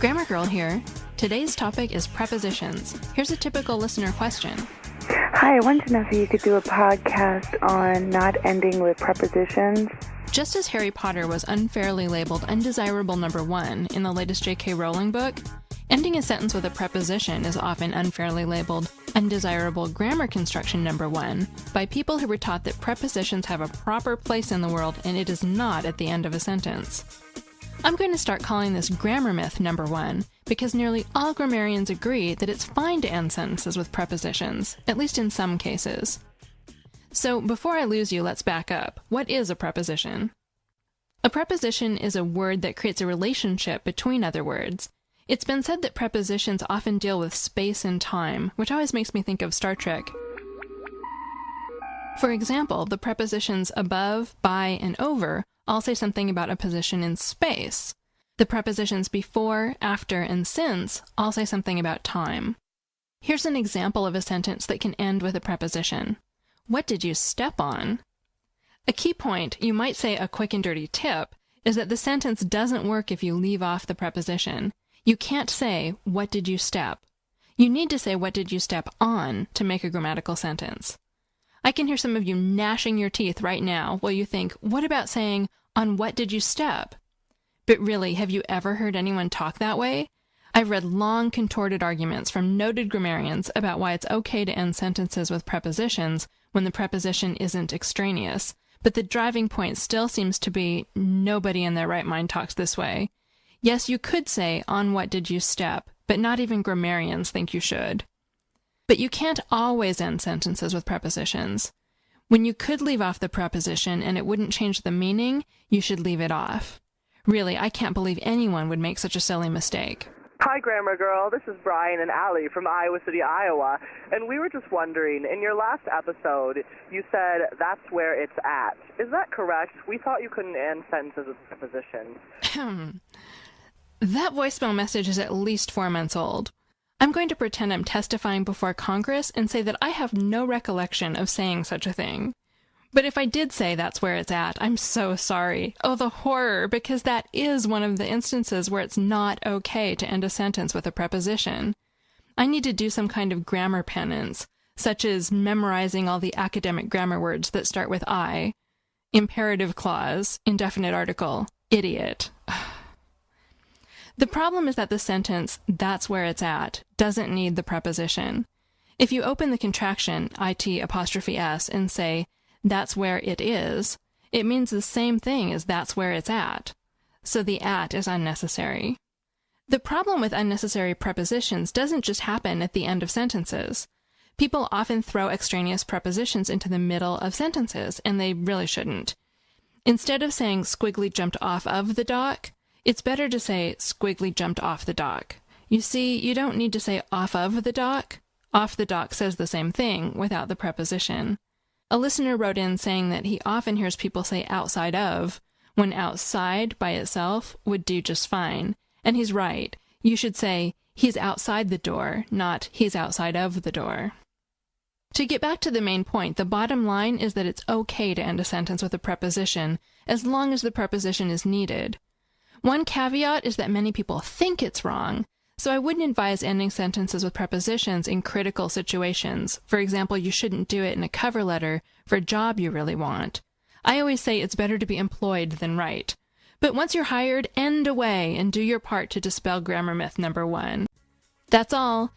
Grammar Girl here. Today's topic is prepositions. Here's a typical listener question. Hi, I wanted to know if you could do a podcast on not ending with prepositions. Just as Harry Potter was unfairly labeled undesirable number 1 in the latest J.K. Rowling book, ending a sentence with a preposition is often unfairly labeled undesirable grammar construction number 1 by people who were taught that prepositions have a proper place in the world and it is not at the end of a sentence. I'm going to start calling this grammar myth number 1 because nearly all grammarians agree that it's fine to end sentences with prepositions, at least in some cases. So before I lose you, let's back up. What is a preposition? A preposition is a word that creates a relationship between other words. It's been said that prepositions often deal with space and time, which always makes me think of Star Trek. For example, the prepositions above, by, and over all say something about a position in space. The prepositions before, after, and since all say something about time. Here's an example of a sentence that can end with a preposition. What did you step on? A key point, you might say a quick and dirty tip, is that the sentence doesn't work if you leave off the preposition. You can't say, what did you step? You need to say, what did you step on to make a grammatical sentence. I can hear some of you gnashing your teeth right now while you think, what about saying, on what did you step? But really, have you ever heard anyone talk that way? I've read long, contorted arguments from noted grammarians about why it's okay to end sentences with prepositions when the preposition isn't extraneous, but the driving point still seems to be nobody in their right mind talks this way. Yes, you could say, on what did you step, but not even grammarians think you should. But you can't always end sentences with prepositions. When you could leave off the preposition and it wouldn't change the meaning, you should leave it off. Really, I can't believe anyone would make such a silly mistake. Hi, Grammar Girl. This is Brian and Allie from Iowa City, Iowa. And we were just wondering, in your last episode, you said that's where it's at. Is that correct? We thought you couldn't end sentences with prepositions. That voicemail message is at least 4 months old. I'm going to pretend I'm testifying before Congress and say that I have no recollection of saying such a thing. But if I did say that's where it's at, I'm so sorry. Oh, the horror, because that is one of the instances where it's not okay to end a sentence with a preposition. I need to do some kind of grammar penance, such as memorizing all the academic grammar words that start with I, imperative clause, indefinite article, idiot. The problem is that the sentence, that's where it's at, doesn't need the preposition. If you open the contraction, it''s, and say, that's where it is, it means the same thing as that's where it's at. So the at is unnecessary. The problem with unnecessary prepositions doesn't just happen at the end of sentences. People often throw extraneous prepositions into the middle of sentences, and they really shouldn't. Instead of saying Squiggly jumped off of the dock, it's better to say Squiggly jumped off the dock. You see, you don't need to say off of the dock. Off the dock says the same thing without the preposition. A listener wrote in saying that he often hears people say outside of, when outside by itself would do just fine. And he's right. You should say, he's outside the door, not he's outside of the door. To get back to the main point, the bottom line is that it's okay to end a sentence with a preposition as long as the preposition is needed. One caveat is that many people think it's wrong, so I wouldn't advise ending sentences with prepositions in critical situations. For example, you shouldn't do it in a cover letter for a job you really want. I always say it's better to be employed than write. But once you're hired, end away and do your part to dispel grammar myth number 1. That's all.